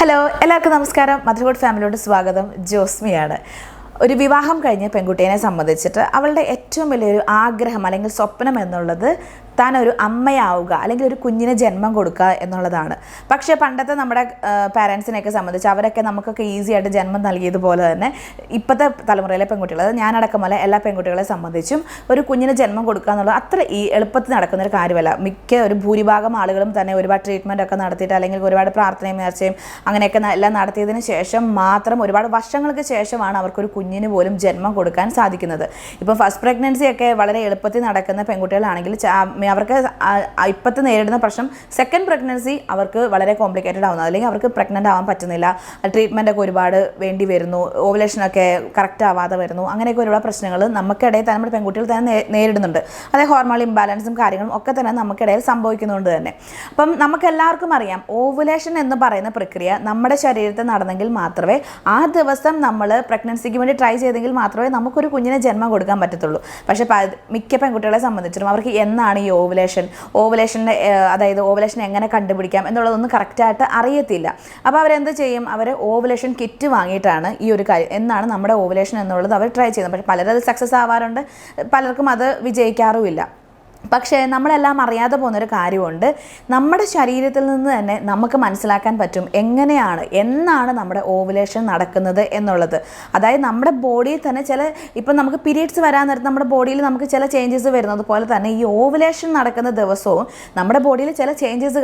Hello എല്ലാവർക്കും നമസ്കാരം. Motherhood ഫാമിലിയോട് സ്വാഗതം. ജോസ്മിയാണ്. ഒരു വിവാഹം കഴിഞ്ഞ പെൺകുട്ടിയെ സംബന്ധിച്ചിട്ട് അവളുടെ ഏറ്റവും വലിയൊരു ആഗ്രഹം അല്ലെങ്കിൽ സ്വപ്നം എന്നുള്ളത് താൻ ഒരു അമ്മയാവുക അല്ലെങ്കിൽ ഒരു കുഞ്ഞിന് ജന്മം കൊടുക്കുക എന്നുള്ളതാണ്. പക്ഷേ പണ്ടത്തെ നമ്മുടെ പാരൻസിനെയൊക്കെ സംബന്ധിച്ച് അവരൊക്കെ നമുക്കൊക്കെ ഈസി ആയിട്ട് ജന്മം നൽകിയതുപോലെ തന്നെ ഇപ്പോഴത്തെ തലമുറയിലെ പെൺകുട്ടികൾ, ഞാനടക്കമല്ല എല്ലാ പെൺകുട്ടികളെ സംബന്ധിച്ചും ഒരു കുഞ്ഞിന് ജന്മം കൊടുക്കുക എന്നുള്ളത് അത്ര എളുപ്പത്തിൽ നടക്കുന്നൊരു കാര്യമല്ല. ഒരു ഭൂരിഭാഗം ആളുകളും തന്നെ ഒരുപാട് ട്രീറ്റ്മെൻ്റ് ഒക്കെ നടത്തിയിട്ട് അല്ലെങ്കിൽ ഒരുപാട് പ്രാർത്ഥനയും നേർച്ചയും അങ്ങനെയൊക്കെ എല്ലാം നടത്തിയതിന് ശേഷം മാത്രം ഒരുപാട് വർഷങ്ങൾക്ക് ശേഷമാണ് അവർക്കൊരു കുഞ്ഞിന് പോലും ജന്മം കൊടുക്കാൻ സാധിക്കുന്നത്. ഇപ്പോൾ ഫസ്റ്റ് പ്രഗ്നൻസി ഒക്കെ വളരെ എളുപ്പത്തിൽ നടക്കുന്ന പെൺകുട്ടികളാണെങ്കിൽ അവർക്ക് ഇപ്പോഴത്തെ നേരിടുന്ന പ്രശ്നം സെക്കൻഡ് പ്രഗ്നൻസി അവർക്ക് വളരെ കോംപ്ലിക്കേറ്റഡ് ആവുന്നത്, അല്ലെങ്കിൽ അവർക്ക് പ്രഗ്നൻ്റ് ആവാൻ പറ്റുന്നില്ല, ട്രീറ്റ്മെൻറ്റൊക്കെ ഒരുപാട് വേണ്ടി വരുന്നു, ഓവുലേഷനൊക്കെ കറക്റ്റ് ആവാതെ വരുന്നു, അങ്ങനെയൊക്കെ ഒരുപാട് പ്രശ്നങ്ങൾ നമുക്കിടയിൽ തന്നെ നമ്മുടെ പെൺകുട്ടികൾ തന്നെ നേരിടുന്നുണ്ട്. അതേ ഹോർമോണൽ ഇംബാലൻസും കാര്യങ്ങളും ഒക്കെ തന്നെ നമുക്കിടയിൽ സംഭവിക്കുന്നതുകൊണ്ട് തന്നെ. അപ്പം നമുക്കെല്ലാവർക്കും അറിയാം, ഓവുലേഷൻ എന്ന് പറയുന്ന പ്രക്രിയ നമ്മുടെ ശരീരത്തിൽ നടന്നെങ്കിൽ മാത്രമേ ആ ദിവസം നമ്മൾ പ്രഗ്നൻസിക്ക് വേണ്ടി ട്രൈ ചെയ്തെങ്കിൽ മാത്രമേ നമുക്കൊരു കുഞ്ഞിനെ ജന്മം കൊടുക്കാൻ പറ്റത്തുള്ളൂ. പക്ഷേ മിക്ക പെൺകുട്ടികളെ സംബന്ധിച്ചിട്ടും അവർക്ക് എന്നാണ് ഈ ഓവുലേഷൻ്റെ അതായത് ഓവുലേഷൻ എങ്ങനെ കണ്ടുപിടിക്കാം എന്നുള്ളതൊന്നും കറക്റ്റായിട്ട് അറിയത്തില്ല. അപ്പോൾ അവരെന്ത് ചെയ്യും, അവർ ഓവുലേഷൻ കിറ്റ് വാങ്ങിയിട്ടാണ് ഈ ഒരു കാര്യം എന്നാണ് നമ്മുടെ ഓവുലേഷൻ എന്നുള്ളത് അവർ ട്രൈ ചെയ്യുന്നത്. പക്ഷേ പലരും അത് സക്സസ് ആവാറുണ്ട്, പലർക്കും അത് വിജയിക്കാറുമില്ല. പക്ഷേ നമ്മളെല്ലാം അറിയാതെ പോകുന്നൊരു കാര്യമുണ്ട്. നമ്മുടെ ശരീരത്തിൽ നിന്ന് തന്നെ നമുക്ക് മനസ്സിലാക്കാൻ പറ്റും എന്നാണ് നമ്മുടെ ഓവുലേഷൻ നടക്കുന്നത് എന്നുള്ളത്. അതായത് നമ്മുടെ ബോഡിയിൽ തന്നെ ഇപ്പം നമുക്ക് പീരീഡ്സ് വരാൻ നേരത്ത് നമ്മുടെ ബോഡിയിൽ നമുക്ക് ചില ചേഞ്ചസ് വരുന്നത് പോലെ തന്നെ ഈ ഓവുലേഷൻ നടക്കുന്ന ദിവസവും നമ്മുടെ ബോഡിയിൽ ചില ചേഞ്ചസ്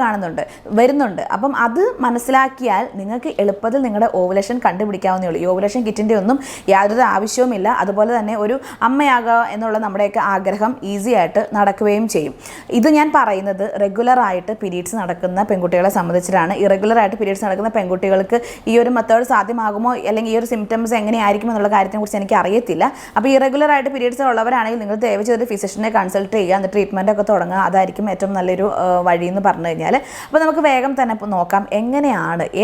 വരുന്നുണ്ട്. അപ്പം അത് മനസ്സിലാക്കിയാൽ നിങ്ങൾക്ക് എളുപ്പത്തിൽ നിങ്ങളുടെ ഓവുലേഷൻ കണ്ടുപിടിക്കാവുന്നേ ഉള്ളൂ. ഈ ഓവുലേഷൻ കിറ്റിൻ്റെ ഒന്നും യാതൊരു ആവശ്യവുമില്ല. അതുപോലെ തന്നെ ഒരു അമ്മയാകുക എന്നുള്ള നമ്മുടെയൊക്കെ ആഗ്രഹം ഈസി ആയിട്ട് നടക്കുകയും ചെയ്യും. ഇത് ഞാൻ പറയുന്നത് റെഗുലറായിട്ട് പീരീഡ്സ് നടക്കുന്ന പെൺകുട്ടികളെ സംബന്ധിച്ചിട്ടാണ്. ഇറഗുലറായിട്ട് പീരീഡ്സ് നടക്കുന്ന പെൺകുട്ടികൾക്ക് ഈ ഒരു മെത്തേഡ് സാധ്യമാകുമോ അല്ലെങ്കിൽ ഈ ഒരു സിംറ്റംസ് എങ്ങനെയായിരിക്കും എന്നുള്ള കാര്യത്തെക്കുറിച്ച് എനിക്ക് അറിയത്തില്ല. അപ്പോൾ ഇറഗുലറായിട്ട് പീരീഡ്സ് ഉള്ളവരാണെങ്കിൽ നിങ്ങൾ ദയവ് ചെയ്ത് ഫിസിഷ്യനെ കൺസൾട്ട് ചെയ്യുക, എന്നിട്ട് ട്രീറ്റ്മെൻ്റ് ഒക്കെ തുടങ്ങുക. അതായിരിക്കും ഏറ്റവും നല്ലൊരു വഴി എന്ന് പറഞ്ഞു കഴിഞ്ഞാൽ. അപ്പോൾ നമുക്ക് വേഗം തന്നെ നോക്കാം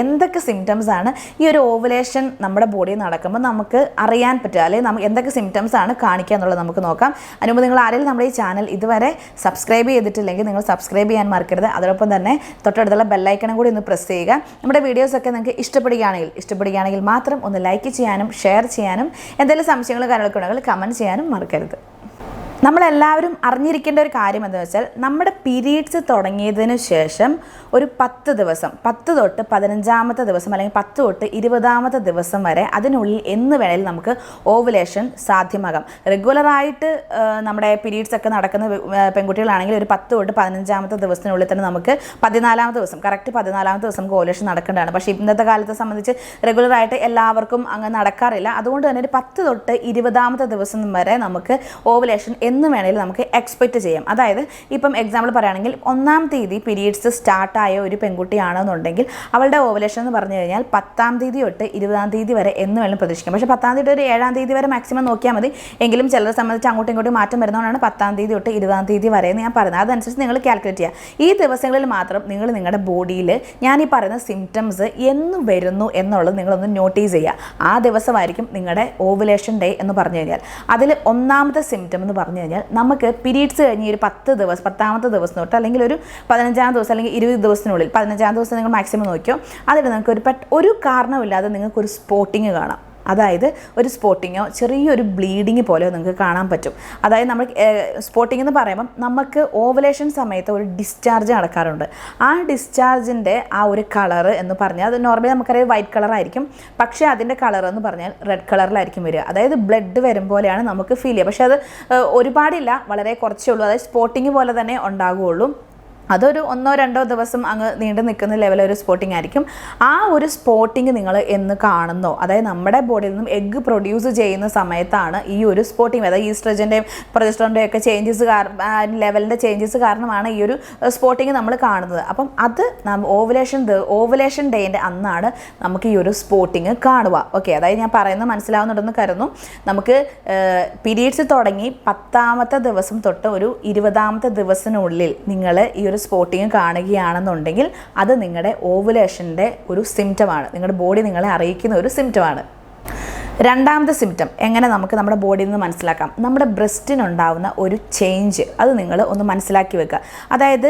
എന്തൊക്കെ സിംറ്റംസ് ആണ് ഈ ഒരു ഓവുലേഷൻ നമ്മുടെ ബോഡിയിൽ നടക്കുമ്പോൾ നമുക്ക് അറിയാൻ പറ്റുക, അല്ലെങ്കിൽ നമുക്ക് എന്തൊക്കെ സിംറ്റംസ് ആണ് കാണിക്കുക എന്നുള്ളത് നമുക്ക് നോക്കാം. അതിനുമുമ്പ് നിങ്ങൾ ആരെങ്കിലും നമ്മുടെ ഈ ചാനൽ ഇതുവരെ സബ്സ്ക്രൈബ് ചെയ്തിട്ടില്ലെങ്കിൽ നിങ്ങൾ സബ്സ്ക്രൈബ് ചെയ്യാൻ മറക്കരുത്. അതോടൊപ്പം തന്നെ തൊട്ടടുത്തുള്ള ബെല്ലൈക്കണും കൂടി ഒന്ന് പ്രസ് ചെയ്യുക. നമ്മുടെ വീഡിയോസൊക്കെ നിങ്ങൾക്ക് ഇഷ്ടപ്പെടുകയാണെങ്കിൽ മാത്രം ഒന്ന് ലൈക്ക് ചെയ്യാനും ഷെയർ ചെയ്യാനും എന്തെങ്കിലും സംശയങ്ങളും കാര്യങ്ങളൊക്കെ ഉണ്ടെങ്കിൽ കമൻറ്റ് ചെയ്യാനും മറക്കരുത്. നമ്മളെല്ലാവരും അറിഞ്ഞിരിക്കേണ്ട ഒരു കാര്യം എന്താണെന്ന് വെച്ചാൽ, നമ്മുടെ പീരീഡ്സ് തുടങ്ങിയതിന് ശേഷം ഒരു 10 ദിവസം, 10 തൊട്ട് 15-ാമത്തെ ദിവസം അല്ലെങ്കിൽ 10 തൊട്ട് 20-ാമത്തെ ദിവസം വരെ അതിനുള്ളിൽ എന്ന് വേണേലും നമുക്ക് ഓവുലേഷൻ സാധ്യമാകാം. റെഗുലറായിട്ട് നമ്മുടെ പീരീഡ്സ് ഒക്കെ നടക്കുന്ന പെൺകുട്ടികളാണെങ്കിൽ ഒരു 10 തൊട്ട് 15-ാമത്തെ ദിവസത്തിനുള്ളിൽ തന്നെ നമുക്ക് 14-ാമത്തെ ദിവസം, കറക്റ്റ് 14-ാമത്തെ ദിവസം നമുക്ക് ഓവുലേഷൻ നടക്കേണ്ടതാണ്. പക്ഷേ ഇന്നത്തെ കാലത്തെ സംബന്ധിച്ച് റെഗുലറായിട്ട് എല്ലാവർക്കും അങ്ങ് നടക്കാറില്ല. അതുകൊണ്ട് തന്നെ ഒരു 10 തൊട്ട് 20-ാമത്തെ ദിവസം വരെ നമുക്ക് ഓവുലേഷൻ എന്ന് വേണമെങ്കിൽ നമുക്ക് എക്സ്പെക്റ്റ് ചെയ്യാം. അതായത് ഇപ്പം എക്സാമ്പിൾ പറയുകയാണെങ്കിൽ 1-ാം തീയതി പീരീഡ്സ് സ്റ്റാർട്ടായ ഒരു പെൺകുട്ടിയാണെന്നുണ്ടെങ്കിൽ അവളുടെ ഓവുലേഷൻ എന്ന് പറഞ്ഞു കഴിഞ്ഞാൽ 10-ാം തീയതി തൊട്ട് 20-ാം തീയതി വരെ എന്ന് വേണം പ്രതീക്ഷിക്കാം. പക്ഷേ 10-ാം തീയതി ഒരു 7-ാം തീയതി വരെ മാക്സിമം നോക്കിയാൽ മതി. എങ്കിലും ചിലരെ സംബന്ധിച്ച് അങ്ങോട്ടും ഇങ്ങോട്ടും മാറ്റം വരുന്നതുകൊണ്ടാണ് 10-ാം തീയതി തൊട്ട് 20-ാം തീയതി വരെ എന്ന് ഞാൻ പറയുന്നത്. അതനുസരിച്ച് നിങ്ങൾ കാൽക്കുലേറ്റ് ചെയ്യുക. ഈ ദിവസങ്ങളിൽ മാത്രം നിങ്ങൾ നിങ്ങളുടെ ബോഡിയിൽ ഞാൻ ഈ പറയുന്ന സിംറ്റംസ് എന്ന് വരുന്നു എന്നുള്ളത് നിങ്ങളൊന്ന് നോട്ടീസ് ചെയ്യുക. ആ ദിവസമായിരിക്കും നിങ്ങളുടെ ഓവുലേഷൻ ഡേ എന്ന് പറഞ്ഞു കഴിഞ്ഞാൽ. അതിൽ 1-ാമത്തെ സിംറ്റം എന്ന് പറഞ്ഞു കഴിഞ്ഞാൽ, നമുക്ക് പീരീഡ്സ് കഴിഞ്ഞ് ഒരു 10-ാമത്തെ ദിവസം തൊട്ട് അല്ലെങ്കിൽ ഒരു 15-ാം ദിവസം അല്ലെങ്കിൽ 20 ദിവസത്തിനുള്ളിൽ 15-ാം ദിവസം നിങ്ങൾ മാക്സിമം നോക്കിയോ, അതിൽ നിങ്ങൾക്ക് ഒരു കാരണമില്ലാതെ നിങ്ങൾക്കൊരു സ്പോട്ടിങ് കാണാം. അതായത് ഒരു സ്പോട്ടിങ്ങോ ചെറിയൊരു ബ്ലീഡിങ് പോലെയോ നിങ്ങൾക്ക് കാണാൻ പറ്റും. അതായത് നമ്മൾ സ്പോട്ടിങ് എന്ന് പറയുമ്പം നമുക്ക് ഓവുലേഷൻ സമയത്ത് ഒരു ഡിസ്ചാർജ് നടക്കാറുണ്ട്. ആ ഡിസ്ചാർജിൻ്റെ ആ ഒരു കളറ് എന്ന് പറഞ്ഞാൽ അത് നോർമലി നമുക്കറിയാം വൈറ്റ് കളറായിരിക്കും. പക്ഷേ അതിൻ്റെ കളർ എന്ന് പറഞ്ഞാൽ റെഡ് കളറിലായിരിക്കും വരിക. അതായത് ബ്ലഡ് വരും പോലെയാണ് നമുക്ക് ഫീൽ ചെയ്യുക. പക്ഷേ അത് ഒരുപാടില്ല, വളരെ കുറച്ചേ ഉള്ളൂ. അതായത് സ്പോട്ടിങ് പോലെ തന്നെ ഉണ്ടാകുകയുള്ളൂ. അതൊരു 1-2 ദിവസം അങ്ങ് നീണ്ടു നിൽക്കുന്ന ലെവലൊരു സ്പോട്ടിംഗ് ആയിരിക്കും. ആ ഒരു സ്പോട്ടിങ് നിങ്ങൾ എന്ന് കാണുന്നോ, അതായത് നമ്മുടെ ബോഡിയിൽ നിന്നും എഗ്ഗ് പ്രൊഡ്യൂസ് ചെയ്യുന്ന സമയത്താണ് ഈ ഒരു സ്പോട്ടിങ്. അതായത് ഈസ്ട്രജൻ്റെയും പ്രൊജസ്ട്രോണിൻ്റെയും ഒക്കെ ചേഞ്ചസ് ലെവലിൻ്റെ ചേഞ്ചസ് കാരണമാണ് ഈ ഒരു സ്പോട്ടിങ് നമ്മൾ കാണുന്നത്. അപ്പം അത് ഓവുലേഷൻ ഡേൻ്റെ അന്നാണ് നമുക്ക് ഈ ഒരു സ്പോട്ടിങ് കാണുക. ഓക്കെ, അതായത് ഞാൻ പറയുന്നത് മനസ്സിലാവുന്നുണ്ടെന്ന് കരുതുന്നു. നമുക്ക് പീരീഡ്സ് തുടങ്ങി 10-ാമത്തെ ദിവസം തൊട്ട് ഒരു 20-ാമത്തെ ദിവസത്തിനുള്ളിൽ നിങ്ങൾ ഈ ഒരു സ്പോട്ടിങ് കാണുകയാണെന്നുണ്ടെങ്കിൽ അത് നിങ്ങളുടെ ഓവുലേഷൻ്റെ ഒരു സിംറ്റമാണ്. നിങ്ങളുടെ ബോഡി നിങ്ങളെ അറിയിക്കുന്ന ഒരു സിംറ്റമാണ്. രണ്ടാമത്തെ സിംറ്റം എങ്ങനെ നമുക്ക് നമ്മുടെ ബോഡിയിൽ നിന്ന് മനസ്സിലാക്കാം? നമ്മുടെ ബ്രസ്റ്റിനുണ്ടാവുന്ന ഒരു ചേഞ്ച് അത് നിങ്ങൾ ഒന്ന് മനസ്സിലാക്കി വെക്കുക. അതായത്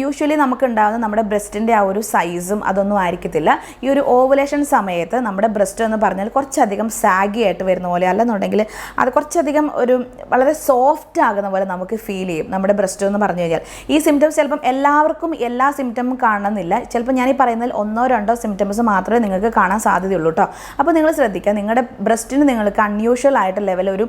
യൂഷ്വലി നമുക്ക് ഉണ്ടാകുന്ന നമ്മുടെ ബ്രസ്റ്റിൻ്റെ ആ ഒരു സൈസും അതൊന്നും ആയിരിക്കത്തില്ല. ഈ ഒരു ഓവുലേഷൻ സമയത്ത് നമ്മുടെ ബ്രസ്റ്റ് എന്ന് പറഞ്ഞാൽ കുറച്ചധികം സാഗി ആയിട്ട് വരുന്ന പോലെ, അല്ലെന്നുണ്ടെങ്കിൽ അത് കുറച്ചധികം ഒരു വളരെ സോഫ്റ്റ് ആകുന്ന പോലെ നമുക്ക് ഫീൽ ചെയ്യും നമ്മുടെ ബ്രസ്റ്റ് എന്ന് പറഞ്ഞു കഴിഞ്ഞാൽ. ഈ സിംറ്റംസ് ചിലപ്പം എല്ലാവർക്കും എല്ലാ സിംറ്റമും കാണണമെന്നില്ല. ചിലപ്പോൾ ഞാൻ ഈ പറയുന്നതിൽ 1-2 സിംറ്റംസ് മാത്രമേ നിങ്ങൾക്ക് കാണാൻ സാധ്യതയുള്ളൂ കേട്ടോ. അപ്പോൾ നിങ്ങൾ ശ്രദ്ധിക്കുക, നിങ്ങളുടെ ബ്രസ്റ്റിന് നിങ്ങൾക്ക് അൺയൂഷ്വൽ ആയിട്ട് ലെവൽ ഒരു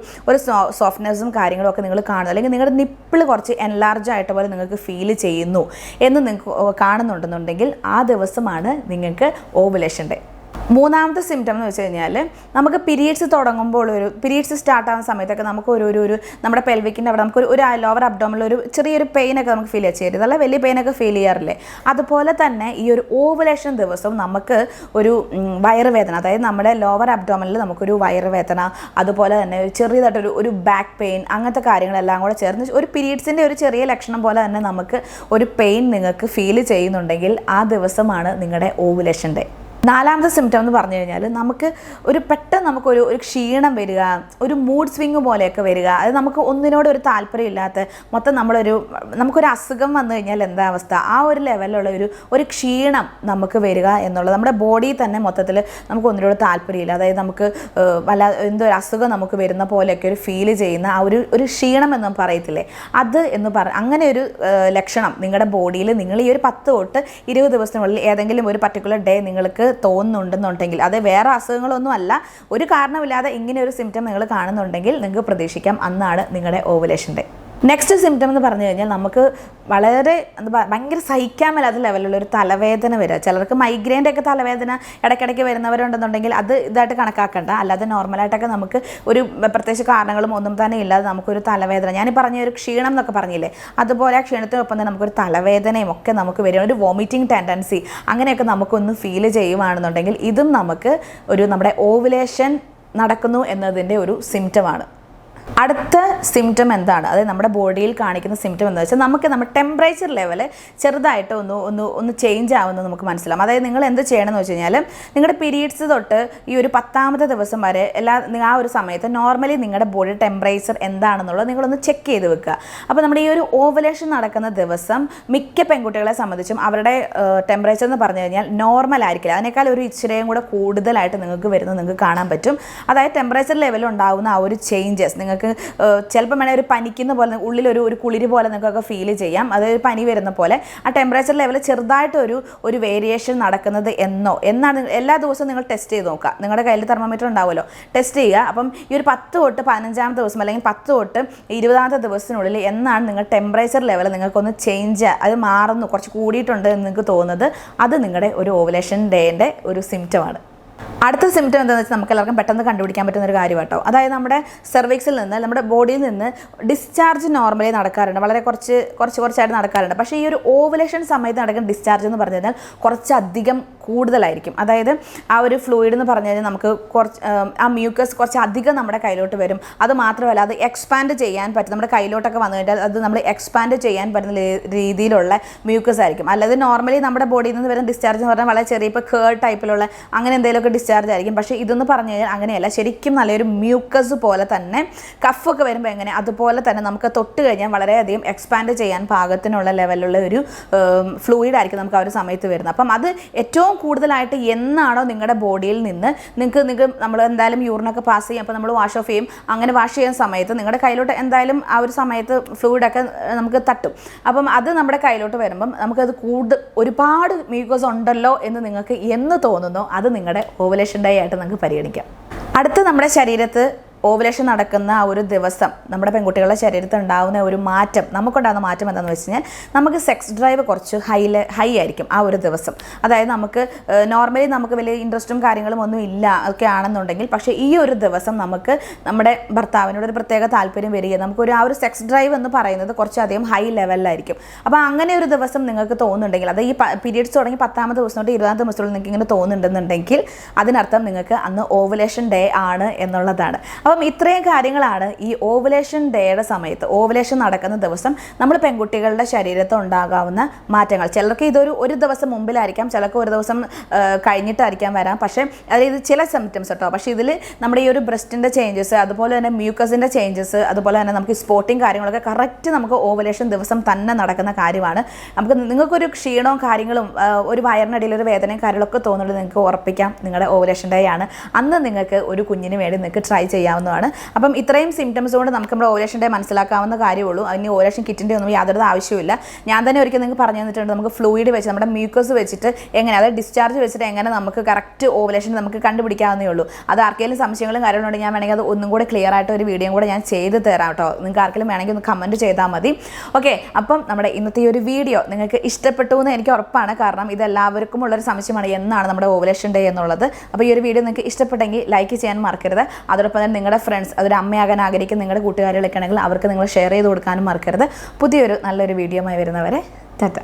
സോഫ്റ്റ്നെസ്സും കാര്യങ്ങളും ഒക്കെ നിങ്ങൾ കാണുന്നു, അല്ലെങ്കിൽ നിങ്ങളുടെ നിപ്പിൾ കുറച്ച് എൻലാർജ് ആയിട്ട് പോലെ നിങ്ങൾക്ക് ഫീൽ ചെയ്യുന്നു എന്ന് നിങ്ങൾക്ക് കാണുന്നുണ്ടെന്നുണ്ടെങ്കിൽ ആ ദിവസമാണ് നിങ്ങൾക്ക് ഓവുലേഷൻ ഡേ. മൂന്നാമത്തെ സിംറ്റം എന്ന് വെച്ച് കഴിഞ്ഞാൽ നമുക്ക് പീരീഡ്സ് തുടങ്ങുമ്പോൾ പീരീഡ്സ് സ്റ്റാർട്ട് ആവുന്ന സമയത്തൊക്കെ നമുക്ക് ഒരു നമ്മുടെ പെൽവിക്കിൻ്റെ അവിടെ നമുക്ക് ഒരു ലോവർ അബ്ഡോമിനിൽ ഒരു ചെറിയൊരു പെയിനൊക്കെ നമുക്ക് ഫീൽ ചെയ്യരുത്, നല്ല വലിയ പെയിനൊക്കെ ഫീൽ ചെയ്യാറില്ലേ? അതുപോലെ തന്നെ ഈ ഒരു ഓവുലേഷൻ ദിവസം നമുക്ക് ഒരു വയറുവേദന, അതായത് നമ്മുടെ ലോവർ അബ്ഡോമിനിൽ നമുക്കൊരു വയറുവേദന, അതുപോലെ തന്നെ ഒരു ചെറിയതായിട്ടൊരു ഒരു ബാക്ക് പെയിൻ, അങ്ങനത്തെ കാര്യങ്ങളെല്ലാം കൂടെ ചേർന്ന് ഒരു പീരീഡ്സിൻ്റെ ഒരു ചെറിയ ലക്ഷണം പോലെ തന്നെ നമുക്ക് ഒരു പെയിൻ നിങ്ങൾക്ക് ഫീൽ ചെയ്യുന്നുണ്ടെങ്കിൽ ആ ദിവസമാണ് നിങ്ങളുടെ ഓവുലേഷൻ ഡേ. നാലാമത്തെ സിംറ്റം എന്ന് പറഞ്ഞു കഴിഞ്ഞാൽ നമുക്ക് പെട്ടെന്ന് നമുക്കൊരു ക്ഷീണം വരിക, ഒരു മൂഡ് സ്വിങ് പോലെയൊക്കെ വരിക, അത് നമുക്ക് ഒന്നിനോട് ഒരു താല്പര്യമില്ലാത്ത മൊത്തം നമുക്കൊരു അസുഖം വന്നു കഴിഞ്ഞാൽ എന്താ അവസ്ഥ, ആ ഒരു ലെവലിലുള്ള ഒരു ക്ഷീണം നമുക്ക് വരിക എന്നുള്ളത് നമ്മുടെ ബോഡിയിൽ തന്നെ മൊത്തത്തിൽ നമുക്ക് ഒന്നിനോട് താല്പര്യമില്ല. അതായത് നമുക്ക് എന്തോ ഒരു അസുഖം നമുക്ക് വരുന്ന പോലെയൊക്കെ ഒരു ഫീൽ ചെയ്യുന്ന ആ ഒരു ക്ഷീണം എന്ന് പറയത്തില്ലേ, അത് അങ്ങനെ ഒരു ലക്ഷണം നിങ്ങളുടെ ബോഡിയിൽ നിങ്ങൾ ഈ ഒരു 10 തൊട്ട് 20 ദിവസത്തിനുള്ളിൽ ഏതെങ്കിലും ഒരു പർട്ടിക്കുലർ ഡേ നിങ്ങൾക്ക് തോന്നുന്നുണ്ടെന്നുണ്ടെങ്കിൽ, അത് വേറെ അസുഖങ്ങളൊന്നും അല്ല, ഒരു കാരണമില്ലാതെ ഇങ്ങനെ ഒരു സിംറ്റം നിങ്ങൾ കാണുന്നുണ്ടെങ്കിൽ നിങ്ങൾക്ക് പ്രതീക്ഷിക്കാം അന്നാണ് നിങ്ങളുടെ ഓവുലേഷൻ ഡേ. നെക്സ്റ്റ് സിംറ്റം എന്ന് പറഞ്ഞു കഴിഞ്ഞാൽ നമുക്ക് വളരെ ഭയങ്കര സഹിക്കാൻ മേലാത്ത ലെവലിലുള്ള ഒരു തലവേദന വരിക. ചിലർക്ക് മൈഗ്രെയിൻ്റെ ഒക്കെ തലവേദന ഇടയ്ക്കിടയ്ക്ക് വരുന്നവരുണ്ടെന്നുണ്ടെങ്കിൽ അത് ഇതായിട്ട് കണക്കാക്കണ്ട. അല്ലാതെ നോർമലായിട്ടൊക്കെ നമുക്ക് ഒരു പ്രത്യേകിച്ച് കാരണങ്ങളും ഒന്നും തന്നെ ഇല്ലാതെ നമുക്കൊരു തലവേദന, ഞാൻ പറഞ്ഞ ഒരു ക്ഷീണം എന്നൊക്കെ പറഞ്ഞില്ലേ, അതുപോലെ ആ ക്ഷീണത്തിനൊപ്പം തന്നെ നമുക്കൊരു തലവേദനയും ഒക്കെ നമുക്ക് വരും, ഒരു വോമിറ്റിംഗ് ടെൻഡൻസി അങ്ങനെയൊക്കെ നമുക്കൊന്ന് ഫീൽ ചെയ്യുവാണെന്നുണ്ടെങ്കിൽ ഇതും നമുക്ക് നമ്മുടെ ഓവുലേഷൻ നടക്കുന്നു എന്നതിൻ്റെ ഒരു സിംറ്റമാണ്. അടുത്ത സിംറ്റം എന്താണ്? അതായത് നമ്മുടെ ബോഡിയിൽ കാണിക്കുന്ന സിംറ്റം എന്താ വെച്ചാൽ നമ്മുടെ ടെമ്പറേച്ചർ ലെവൽ ചെറുതായിട്ട് ഒന്ന് ചേഞ്ച് ആവുന്നത് നമുക്ക് മനസ്സിലാവും. അതായത് നിങ്ങൾ എന്ത് ചെയ്യണമെന്ന് വെച്ച് കഴിഞ്ഞാൽ നിങ്ങളുടെ പീരീഡ്സ് തൊട്ട് ഈ ഒരു 10ാമത്തെ ദിവസം വരെ ആ ഒരു സമയത്ത് നോർമലി നിങ്ങളുടെ ബോഡി ടെമ്പറേച്ചർ എന്താണെന്നുള്ളത് നിങ്ങളൊന്ന് ചെക്ക് ചെയ്ത് വെക്കുക. അപ്പോൾ നമ്മുടെ ഈ ഒരു ഓവുലേഷൻ നടക്കുന്ന ദിവസം മിക്ക പെൺകുട്ടികളെ സംബന്ധിച്ചും അവരുടെ ടെമ്പറേച്ചർ എന്ന് പറഞ്ഞു കഴിഞ്ഞാൽ നോർമൽ ആയിരിക്കില്ല, അതിനേക്കാൾ ഒരു ഇച്ചിരിയും കൂടെ കൂടുതലായിട്ട് നിങ്ങൾക്ക് വരുന്നത് നിങ്ങൾക്ക് കാണാൻ പറ്റും. അതായത് ടെമ്പറേച്ചർ ലെവൽ ഉണ്ടാകുന്ന ആ ഒരു ചേഞ്ചസ് നിങ്ങൾക്ക് ചിലപ്പോൾ വേണേൽ ഒരു പനിക്കുന്ന പോലെ ഉള്ളിലൊരു കുളിര് പോലെ നിങ്ങൾക്കൊക്കെ ഫീൽ ചെയ്യാം, അതൊരു പനി വരുന്ന പോലെ ആ ടെമ്പറേച്ചർ ലെവൽ ചെറുതായിട്ട് ഒരു വേരിയേഷൻ നടക്കുന്നത് എന്നാണ് എല്ലാ ദിവസവും നിങ്ങൾ ടെസ്റ്റ് ചെയ്ത് നോക്കുക. നിങ്ങളുടെ കയ്യിൽ തെർമോമീറ്റർ ഉണ്ടാവുമല്ലോ, ടെസ്റ്റ് ചെയ്യുക. അപ്പം ഈ ഒരു 10 തൊട്ട് 15ാമത്തെ ദിവസം അല്ലെങ്കിൽ 10 തൊട്ട് 20ാമത്തെ ദിവസത്തിനുള്ളിൽ എന്നാണ് നിങ്ങൾ ടെമ്പറേച്ചർ ലെവൽ നിങ്ങൾക്കൊന്ന് ചേഞ്ച്, അത് മാറുന്നു, കുറച്ച് കൂടിയിട്ടുണ്ട് എന്ന് നിങ്ങൾക്ക് തോന്നുന്നത്, അത് നിങ്ങളുടെ ഒരു ഓവുലേഷൻ ഡേൻ്റെ ഒരു സിംറ്റമാണ്. അടുത്ത സിംറ്റം എന്താണെന്ന് വെച്ചാൽ നമുക്ക് എല്ലാവർക്കും പെട്ടെന്ന് കണ്ടുപിടിക്കാൻ പറ്റുന്ന ഒരു കാര്യം കേട്ടോ. അതായത് നമ്മുടെ സെർവിക്സിൽ നിന്ന് നമ്മുടെ ബോഡിയിൽ നിന്ന് ഡിസ്ചാർജ് നോർമലി നടക്കാറുണ്ട്, വളരെ കുറച്ചായിട്ട് നടക്കാറുണ്ട്. പക്ഷേ ഈ ഒരു ഓവുലേഷൻ സമയത്ത് നടക്കുന്ന ഡിസ്ചാർജ് എന്ന് പറഞ്ഞു കഴിഞ്ഞാൽ കുറച്ചധികം കൂടുതലായിരിക്കും. അതായത് ആ ഒരു ഫ്ലൂയിഡ് എന്ന് പറഞ്ഞു കഴിഞ്ഞാൽ നമുക്ക് ആ മ്യൂക്കസ് കുറച്ചധികം നമ്മുടെ കയ്യിലോട്ട് വരും. അത് മാത്രമല്ല അത് എക്സ്പാൻഡ് ചെയ്യാൻ പറ്റും, നമ്മുടെ കയ്യിലോട്ടൊക്കെ വന്നു കഴിഞ്ഞാൽ അത് നമ്മൾ എക്സ്പാൻഡ് ചെയ്യാൻ പറ്റുന്ന രീതിയിലുള്ള മ്യൂക്കസ് ആയിരിക്കും. അല്ലാതെ നോർമലി നമ്മുടെ ബോഡിയിൽ നിന്ന് വരുന്ന ഡിസ്ചാർജ് എന്ന് പറഞ്ഞാൽ വളരെ ചെറിയ ഇപ്പോൾ കേർഡ് ടൈപ്പിലുള്ള അങ്ങനെ എന്തെങ്കിലുമൊക്കെ ഡിസ്ചാർജ് ആയിരിക്കും. പക്ഷേ ഇതെന്ന് പറഞ്ഞു കഴിഞ്ഞാൽ അങ്ങനെയല്ല, ശരിക്കും നല്ലൊരു മ്യൂക്കസ് പോലെ തന്നെ കഫൊക്കെ വരുമ്പോൾ എങ്ങനെ അതുപോലെ തന്നെ നമുക്ക് തൊട്ട് കഴിഞ്ഞാൽ വളരെയധികം എക്സ്പാൻഡ് ചെയ്യാൻ പാകത്തിനുള്ള ലെവലിലുള്ള ഒരു ഫ്ലൂയിഡ് ആയിരിക്കും നമുക്ക് ആ ഒരു സമയത്ത് വരുന്നത്. അപ്പം അത് ഏറ്റവും കൂടുതലായിട്ട് എന്നാണോ നിങ്ങളുടെ ബോഡിയിൽ നിന്ന് നിങ്ങൾക്ക് നമ്മൾ എന്തായാലും യൂറിനൊക്കെ പാസ് ചെയ്യും, അപ്പോൾ നമ്മൾ വാഷ് ഓഫ് ചെയ്യും, അങ്ങനെ വാഷ് ചെയ്യുന്ന സമയത്ത് നിങ്ങളുടെ കയ്യിലോട്ട് എന്തായാലും ആ ഒരു സമയത്ത് ഫ്ലൂയിഡൊക്കെ നമുക്ക് തട്ടും. അപ്പം അത് നമ്മുടെ കയ്യിലോട്ട് വരുമ്പം നമുക്കത് ഒരുപാട് മ്യൂക്കസ് ഉണ്ടല്ലോ എന്ന് നിങ്ങൾക്ക് എന്ന് തോന്നുന്നോ അത് നിങ്ങളുടെ ഓവുലേഷൻ ഡേ ആയിട്ട് നമുക്ക് പരിഗണിക്കാം. അടുത്ത് നമ്മുടെ ശരീരത്ത് ഓവുലേഷൻ നടക്കുന്ന ആ ഒരു ദിവസം നമ്മുടെ പെൺകുട്ടികളുടെ ശരീരത്തിൽ ഉണ്ടാകുന്ന ഒരു മാറ്റം, നമുക്കുണ്ടാകുന്ന മാറ്റം എന്താണെന്ന് വെച്ച് കഴിഞ്ഞാൽ നമുക്ക് സെക്സ് ഡ്രൈവ് കുറച്ച് ഹൈ ആയിരിക്കും ആ ഒരു ദിവസം. അതായത് നമുക്ക് നോർമലി നമുക്ക് വലിയ ഇൻട്രസ്റ്റും കാര്യങ്ങളും ഒന്നും ഇല്ല ഒക്കെ ആണെന്നുണ്ടെങ്കിൽ, പക്ഷേ ഈ ഒരു ദിവസം നമുക്ക് നമ്മുടെ ഭർത്താവിനോട് ഒരു പ്രത്യേക താല്പര്യം വരികയും നമുക്കൊരു ആ ഒരു സെക്സ് ഡ്രൈവ് എന്ന് പറയുന്നത് കുറച്ചധികം ഹൈ ലെവലിലായിരിക്കും. അപ്പോൾ അങ്ങനെ ഒരു ദിവസം നിങ്ങൾക്ക് തോന്നുന്നുണ്ടെങ്കിൽ, അത് ഈ പീരീഡ്സ് തുടങ്ങി 10ാമത്തെ ദിവസം തൊട്ട് 20ാമത്തെ ദിവസത്തോളം നിങ്ങൾക്ക് ഇങ്ങനെ തോന്നുന്നുണ്ടെന്നുണ്ടെങ്കിൽ അതിനർത്ഥം നിങ്ങൾക്ക് അന്ന് ഓവുലേഷൻ ഡേ ആണ് എന്നുള്ളതാണ്. അപ്പം ഇത്രയും കാര്യങ്ങളാണ് ഈ ഓവുലേഷൻ ഡേയുടെ സമയത്ത്, ഓവുലേഷൻ നടക്കുന്ന ദിവസം നമ്മൾ പെൺകുട്ടികളുടെ ശരീരത്തിൽ ഉണ്ടാകാവുന്ന മാറ്റങ്ങൾ. ചിലർക്ക് ഒരു ദിവസം മുമ്പിലായിരിക്കാം, ചിലർക്ക് ഒരു ദിവസം കഴിഞ്ഞിട്ടായിരിക്കാം വരാം. പക്ഷേ അതായത് ചില സിംറ്റംസ് കേട്ടോ. പക്ഷേ ഇതിൽ നമ്മുടെ ഈ ഒരു ബ്രസ്റ്റിൻ്റെ ചേഞ്ചസ്, അതുപോലെ തന്നെ മ്യൂക്കസിൻ്റെ ചേഞ്ചസ്, അതുപോലെ തന്നെ നമുക്ക് സ്പോട്ടിങ് കാര്യങ്ങളൊക്കെ കറക്റ്റ് നമുക്ക് ഓവുലേഷൻ ദിവസം തന്നെ നടക്കുന്ന കാര്യമാണ്. നിങ്ങൾക്കൊരു ക്ഷീണവും കാര്യങ്ങളും ഒരു വയറിനടിയിൽ ഒരു വേദനയും കാര്യങ്ങളൊക്കെ തോന്നുന്നത് നിങ്ങൾക്ക് ഉറപ്പിക്കാം നിങ്ങളുടെ ഓവുലേഷൻ ഡേ ആണ്. അന്ന് നിങ്ങൾക്ക് ഒരു കുഞ്ഞിന് വേണ്ടി നിങ്ങൾക്ക് ട്രൈ ചെയ്യാവുന്നതാണ്. അപ്പം ഇത്രയും സിംറ്റംസ് കൊണ്ട് നമുക്ക് നമ്മുടെ ഓവുലേഷൻ ഡേ മനസ്സിലാക്കാവുന്ന കാര്യമുള്ളൂ. അതിന് ഓവുലേഷൻ കിറ്റിൻ്റെ ഒന്നും യാതൊരു ആവശ്യമില്ല. ഞാൻ തന്നെ ഒരിക്കൽ നിങ്ങൾക്ക് പറഞ്ഞു തന്നിട്ടുണ്ട്, നമുക്ക് ഫ്ലൂയിഡ് വെച്ച് നമ്മുടെ മ്യൂക്കസ് വെച്ചിട്ട് എങ്ങനെ, അതായത് ഡിസ്ചാർജ് വെച്ചിട്ട് എങ്ങനെ നമുക്ക് കറക്റ്റ് ഓവുലേഷൻ നമുക്ക് കണ്ടുപിടിക്കാവുന്നേ ഉള്ളൂ. അത് ആർക്കെങ്കിലും സംശയങ്ങളും കാര്യങ്ങളുണ്ടെങ്കിൽ ഞാൻ വേണമെങ്കിൽ അത് ഒന്നും കൂടെ ക്ലിയർ ആയിട്ട് ഒരു വീഡിയോ കൂടെ ഞാൻ ചെയ്ത് തരാം കേട്ടോ. നിങ്ങൾക്ക് ആർക്കെങ്കിലും വേണമെങ്കിൽ ഒന്ന് കമൻറ്റ് ചെയ്താൽ മതി. ഓക്കെ, അപ്പം നമ്മുടെ ഇന്നത്തെ ഈ ഒരു വീഡിയോ നിങ്ങൾക്ക് ഇഷ്ടപ്പെട്ടു എന്ന് എനിക്ക് ഉറപ്പാണ്. കാരണം ഇതെല്ലാവർക്കും ഉള്ളൊരു സംശയമാണ്, എന്നാണ് നമ്മുടെ ഓവുലേഷൻ ഡേ എന്നുള്ളത്. അപ്പോൾ ഈ ഒരു വീഡിയോ നിങ്ങൾക്ക് ഇഷ്ടപ്പെട്ടെങ്കിൽ ലൈക്ക് ചെയ്യാൻ മറക്കരുത്. അതോടൊപ്പം തന്നെ നിങ്ങളുടെ ഫ്രണ്ട്സ്, അതൊരു അമ്മയാകാൻ ആഗ്രഹിക്കുന്ന നിങ്ങളുടെ കൂട്ടുകാരികളൊക്കെ ആണെങ്കിൽ അവർക്ക് നിങ്ങൾ ഷെയർ ചെയ്ത് കൊടുക്കാനും മറക്കരുത്. പുതിയൊരു നല്ലൊരു വീഡിയോ ആയി വരുന്നവരെ ടാറ്റ.